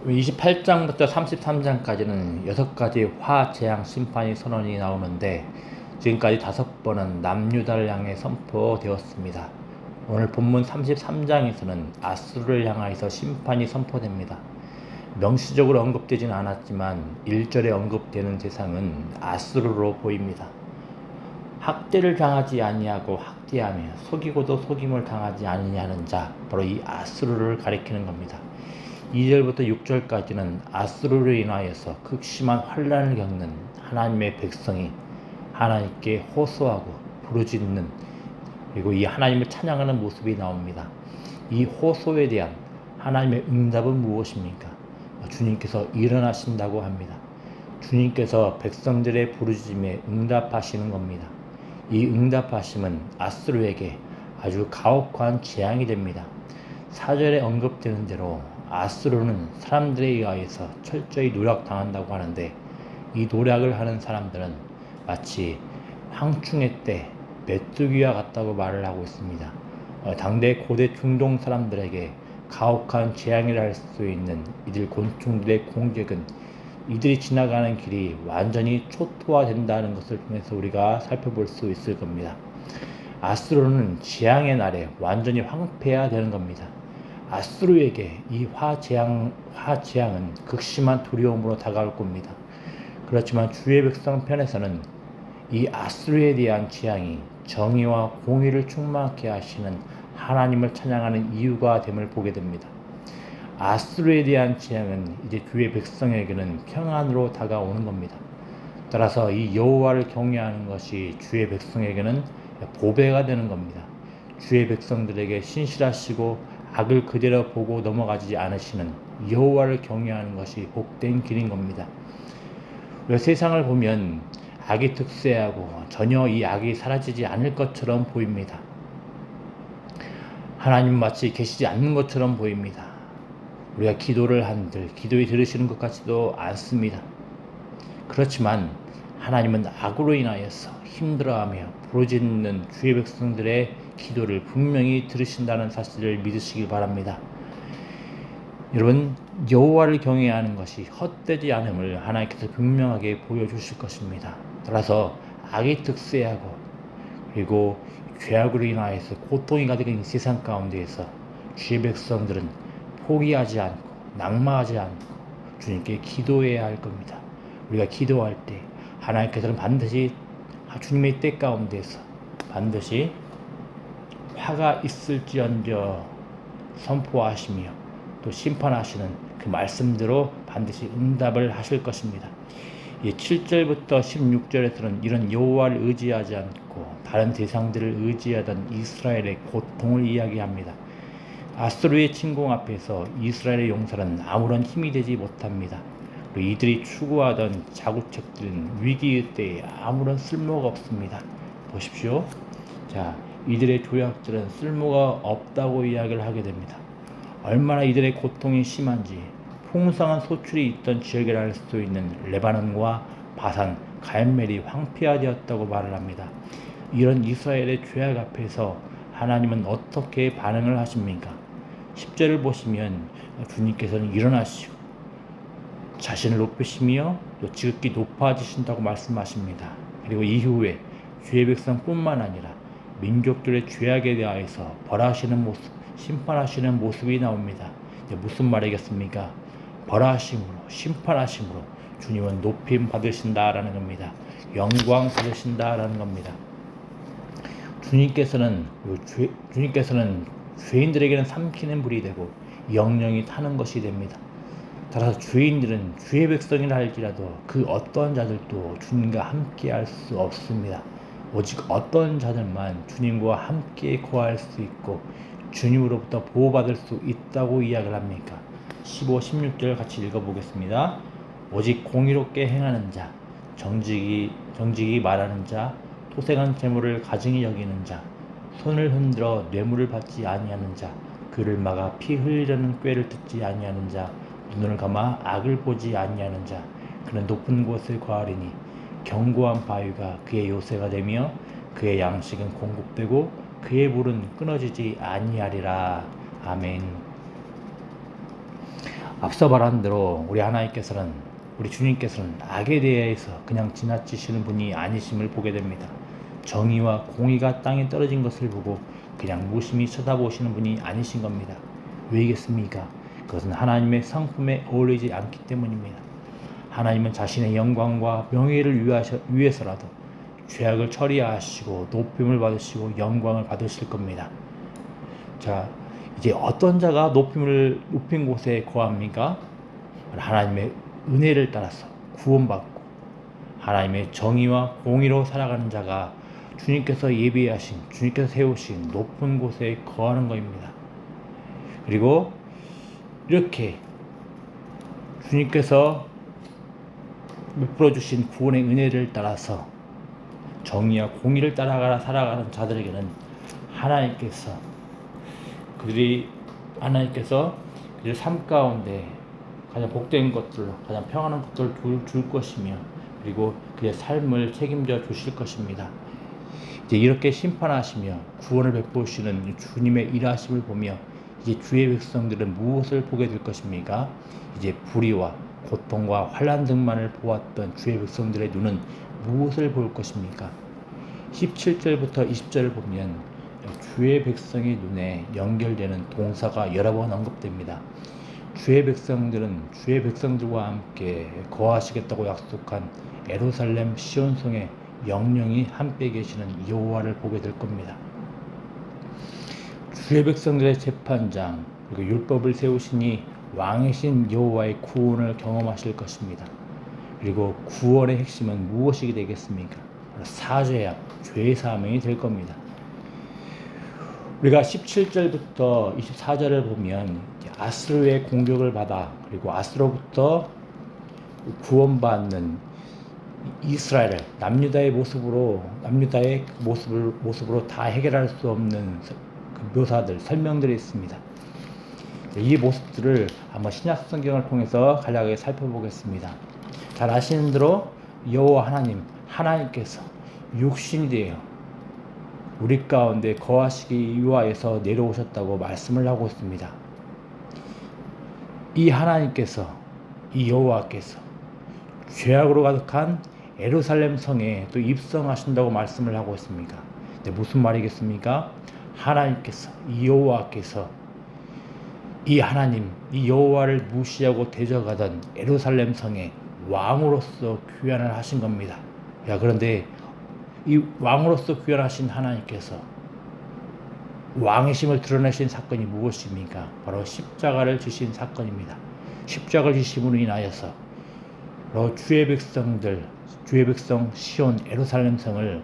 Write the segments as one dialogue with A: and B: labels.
A: 28장부터 33장까지는 6가지 화재앙 심판이 선언이 나오는데 지금까지 5번은 남유다를 향해 선포되었습니다. 오늘 본문 33장에서는 아수르를 향하여서 심판이 선포됩니다. 명시적으로 언급되진 않았지만 1절에 언급되는 대상은 아수르로 보입니다. 학대를 당하지 아니하고 학대하며 속이고도 속임을 당하지 아니하는 자, 바로 이 아수르를 가리키는 겁니다. 2절부터 6절까지는 아수르로 인하여서 극심한 환난을 겪는 하나님의 백성이 하나님께 호소하고 부르짖는, 그리고 이 하나님을 찬양하는 모습이 나옵니다. 이 호소에 대한 하나님의 응답은 무엇입니까? 주님께서 일어나신다고 합니다. 주님께서 백성들의 부르짖음에 응답하시는 겁니다. 이 응답하심은 아수르에게 아주 가혹한 재앙이 됩니다. 4절에 언급되는 대로 아수르는 사람들에 의하여서 철저히 노략당한다고 하는데, 이 노략을 하는 사람들은 마치 황충의 때 메뚜기와 같다고 말을 하고 있습니다. 당대 고대 중동 사람들에게 가혹한 재앙이라 할 수 있는 이들 곤충들의 공격은 이들이 지나가는 길이 완전히 초토화된다는 것을 통해서 우리가 살펴볼 수 있을 겁니다. 아수르는 재앙의 날에 완전히 황폐해야 되는 겁니다. 아수르에게 이 화재앙은 극심한 두려움으로 다가올 겁니다. 그렇지만 주의 백성 편에서는 이 아수르에 대한 재앙이 정의와 공의를 충만케 하시는 하나님을 찬양하는 이유가 됨을 보게 됩니다. 아수르에 대한 재앙은 이제 주의 백성에게는 평안으로 다가오는 겁니다. 따라서 이 여호와를 경외하는 것이 주의 백성에게는 보배가 되는 겁니다. 주의 백성들에게 신실하시고 악을 그대로 보고 넘어가지 않으시는 여호와를 경외하는 것이 복된 길인 겁니다. 왜 세상을 보면 악이 득세하고 전혀 이 악이 사라지지 않을 것처럼 보입니다. 하나님 마치 계시지 않는 것처럼 보입니다. 우리가 기도를 한들 기도에 들으시는 것 같지도 않습니다. 그렇지만 하나님은 악으로 인하여서 힘들어하며 부르짖는 주의 백성들의 기도를 분명히 들으신다는 사실을 믿으시기 바랍니다. 여러분, 여호와를 경외하는 것이 헛되지 않음을 하나님께서 분명하게 보여주실 것입니다. 따라서 악이 득세하고 그리고 죄악으로 인하여서 고통이 가득한 이 세상 가운데에서 주의 백성들은 포기하지 않고 낙마하지 않고 주님께 기도해야 할 겁니다. 우리가 기도할 때 하나님께서는 반드시 주님의 때 가운데서 반드시 화가 있을지언정 선포하시며 또 심판하시는 그 말씀대로 반드시 응답을 하실 것입니다. 7절부터 16절에서는 이런 여호와를 의지하지 않고 다른 대상들을 의지하던 이스라엘의 고통을 이야기합니다. 아수르의 침공 앞에서 이스라엘의 용사는 아무런 힘이 되지 못합니다. 이들이 추구하던 자구책들은 위기의 때에 아무런 쓸모가 없습니다. 보십시오. 자, 이들의 조약들은 쓸모가 없다고 이야기를 하게 됩니다. 얼마나 이들의 고통이 심한지 풍성한 소출이 있던 지역이라 할 수 있는 레바논과 바산, 갈멜이 황폐화되었다고 말을 합니다. 이런 이스라엘의 죄악 앞에서 하나님은 어떻게 반응을 하십니까? 10절을 보시면 주님께서는 일어나시고 자신을 높이시며 또 지극히 높아지신다고 말씀하십니다. 그리고 이후에 주의 백성뿐만 아니라 민족들의 죄악에 대하여서 벌하시는 모습, 심판하시는 모습이 나옵니다. 무슨 말이겠습니까? 벌하심으로, 심판하심으로 주님은 높임 받으신다라는 겁니다. 영광 받으신다라는 겁니다. 주님께서는 죄인들에게는 삼키는 불이 되고 영영이 타는 것이 됩니다. 따라서 죄인들은 주의 백성이라 할지라도 그 어떤 자들도 주님과 함께 할 수 없습니다. 오직 어떤 자들만 주님과 함께 거할 수 있고 주님으로부터 보호받을 수 있다고 이야기를 합니까? 15, 16절 같이 읽어보겠습니다. 오직 공의롭게 행하는 자, 정직이 말하는 자, 토색한 재물을 가증히 여기는 자, 손을 흔들어 뇌물을 받지 아니하는 자, 그를 막아 피 흘리려는 꾀를 듣지 아니하는 자, 눈을 감아 악을 보지 아니하는 자, 그는 높은 곳을 거하리니 견고한 바위가 그의 요새가 되며 그의 양식은 공급되고 그의 물은 끊어지지 아니하리라. 아멘. 앞서 말한 대로 우리 하나님께서는, 우리 주님께서는 악에 대해서 그냥 지나치시는 분이 아니심을 보게 됩니다. 정의와 공의가 땅에 떨어진 것을 보고 그냥 무심히 쳐다보시는 분이 아니신 겁니다. 왜이겠습니까? 그것은 하나님의 성품에 어울리지 않기 때문입니다. 하나님은 자신의 영광과 명예를 위해서라도 죄악을 처리하시고 높임을 받으시고 영광을 받으실 겁니다. 자, 이제 어떤 자가 높인 곳에 거합니까? 하나님의 은혜를 따라서 구원받고 하나님의 정의와 공의로 살아가는 자가 주님께서 예비하신, 주님께서 세우신 높은 곳에 거하는 것입니다. 그리고 이렇게 주님께서 베풀어 주신 구원의 은혜를 따라서 정의와 공의를 따라 살아가는 자들에게는 하나님께서 그들의 삶 가운데 가장 복된 것들, 가장 평안한 것들을 줄 것이며, 그리고 그의 삶을 책임져 주실 것입니다. 이제 이렇게 심판하시며 구원을 베푸시는 주님의 일하심을 보며 이제 주의 백성들은 무엇을 보게 될 것입니까? 이제 불의와 고통과 환난 등만을 보았던 주의 백성들의 눈은 무엇을 볼 것입니까? 17절부터 20절을 보면 주의 백성의 눈에 연결되는 동사가 여러 번 언급됩니다. 주의 백성들은 주의 백성들과 함께 거하시겠다고 약속한 예루살렘 시온성에 영영이 함께 계시는 여호와를 보게 될 겁니다. 주의 백성들의 재판장, 그리고 율법을 세우시니 왕이신 여호와의 구원을 경험하실 것입니다. 그리고 구원의 핵심은 무엇이 되겠습니까? 사죄야, 죄사함이 될 겁니다. 우리가 17절부터 24절을 보면 아수르의 공격을 받아 그리고 아수르로부터 구원받는 이스라엘을 남유다의 모습으로 다 해결할 수 없는 그 묘사들, 설명들이 있습니다. 이 모습들을 한번 신약 성경을 통해서 간략하게 살펴보겠습니다. 잘 아시는 대로 여호와 하나님께서 육신이 되어 우리 가운데 거하시기 위하여서 내려오셨다고 말씀을 하고 있습니다. 이 하나님께서, 이 여호와께서 죄악으로 가득한 예루살렘 성에 또 입성하신다고 말씀을 하고 있습니다. 무슨 말이겠습니까? 하나님께서, 이 여호와께서 이 여호와를 무시하고 대적하던 예루살렘 성에 왕으로서 귀환을 하신 겁니다. 그런데 이 왕으로서 귀환하신 하나님께서 왕의심을 드러내신 사건이 무엇입니까? 바로 십자가를 지신 사건입니다. 십자가를 지심으로 인하여서 바로 주의 백성 시온 예루살렘 성을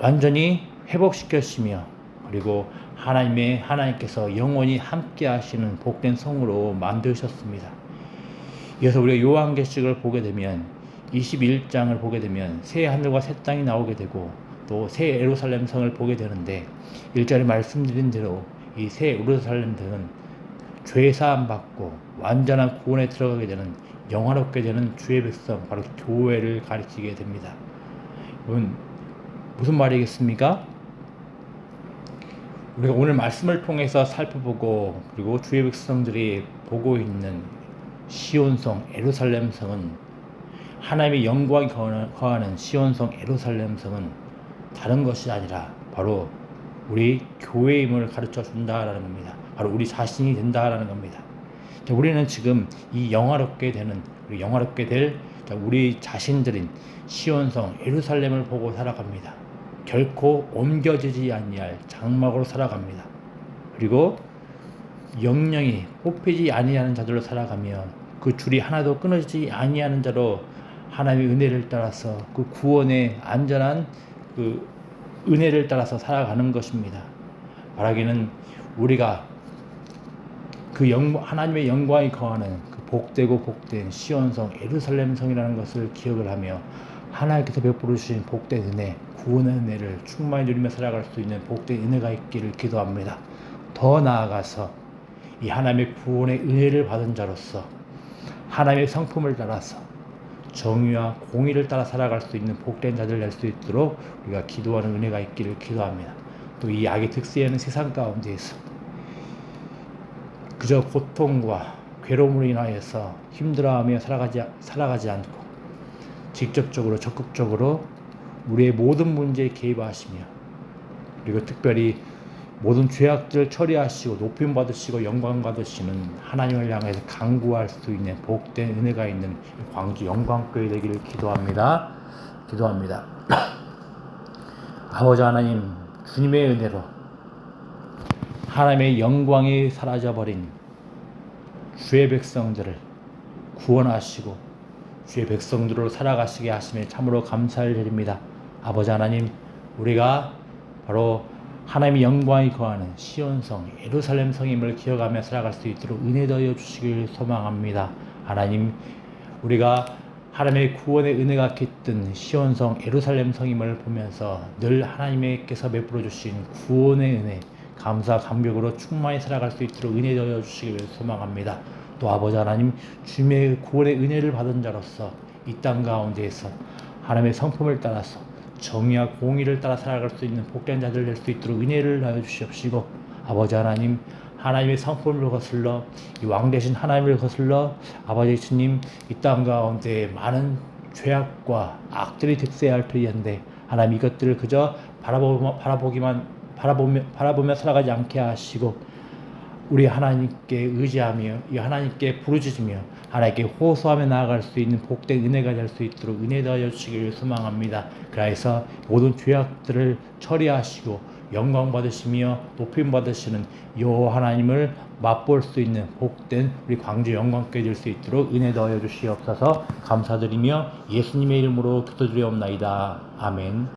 A: 완전히 회복시켰으며, 그리고 하나님께서 영원히 함께 하시는 복된 성으로 만드셨습니다. 이어서 우리가 요한계시록을 보게 되면 21장을 보게 되면 새 하늘과 새 땅이 나오게 되고 또 새 예루살렘 성을 보게 되는데, 1절에 말씀드린 대로 이 새 예루살렘 성은 죄사함 받고 완전한 구원에 들어가게 되는, 영화롭게 되는 주의 백성, 바로 교회를 가리키게 됩니다. 이건 무슨 말이겠습니까? 우리가 오늘 말씀을 통해서 살펴보고 그리고 주의 백성들이 보고 있는 시온성 예루살렘 성은, 하나님의 영광이 거하는 시온성 예루살렘 성은 다른 것이 아니라 바로 우리 교회임을 가르쳐 준다라는 겁니다. 바로 우리 자신이 된다라는 겁니다. 우리는 지금 이 영화롭게 될 우리 자신들인 시온성 예루살렘을 보고 살아갑니다. 결코 옮겨지지 아니할 장막으로 살아갑니다. 그리고 영영이 뽑히지 아니하는 자들로 살아가며 그 줄이 하나도 끊어지지 아니하는 자로 하나님의 은혜를 따라서 그 구원의 안전한 그 은혜를 따라서 살아가는 것입니다. 말하기는 우리가 그 하나님의 영광이 거하는 그 복되고 복된 시온성 예루살렘 성이라는 것을 기억을 하며 하나님께서 베풀어 주신 복된 은혜, 구원의 은혜를 충만히 누리며 살아갈 수 있는 복된 은혜가 있기를 기도합니다. 더 나아가서 이 하나님의 구원의 은혜를 받은 자로서 하나님의 성품을 따라서 정의와 공의를 따라 살아갈 수 있는 복된 자들 될 수 있도록 우리가 기도하는 은혜가 있기를 기도합니다. 또 이 악의 득세하는 세상 가운데에서 그저 고통과 괴로움으로 인하여서 힘들어하며 살아가지 않고 직접적으로 적극적으로 우리의 모든 문제에 개입하시며 그리고 특별히 모든 죄악들을 처리하시고 높임 받으시고 영광 받으시는 하나님을 향해서 간구할 수 있는 복된 은혜가 있는 광주 영광교회 되기를 기도합니다. 아버지 하나님, 주님의 은혜로 하나님의 영광이 사라져버린 주의 백성들을 구원하시고 주의 백성들로 살아가시게 하심에 참으로 감사를 드립니다. 아버지 하나님, 우리가 바로 하나님의 영광이 거하는 시온성 예루살렘 성임을 기억하며 살아갈 수 있도록 은혜 더하여 주시길 소망합니다. 하나님, 우리가 하나님의 구원의 은혜가 깃든 시온성 예루살렘 성임을 보면서 늘 하나님께서 베풀어 주신 구원의 은혜 감사 감격으로 충만히 살아갈 수 있도록 은혜 더하여 주시길 소망합니다. 또 아버지 하나님, 주님의 구원의 은혜를 받은 자로서 이 땅 가운데에서 하나님의 성품을 따라서 정의와 공의를 따라 살아갈 수 있는 복된 자들 될 수 있도록 은혜를 하여 주시옵시고, 아버지 하나님, 하나님의 성품을 거슬러 이 왕 대신 하나님을 거슬러 아버지 주님 이 땅 가운데 많은 죄악과 악들이 득세할 터이한데 하나님 이것들을 그저 바라보며 살아가지 않게 하시고 우리 하나님께 의지하며 이 하나님께 부르짖으며 하나님께 호소하며 나아갈 수 있는 복된 은혜가 될 수 있도록 은혜 더하여 주시기를 소망합니다. 그래서 모든 죄악들을 처리하시고 영광 받으시며 높임 받으시는 요 하나님을 맛볼 수 있는 복된 우리 광주 영광교회 될 수 있도록 은혜 더하여 주시옵소서. 감사드리며 예수님의 이름으로 기도드리옵나이다. 아멘.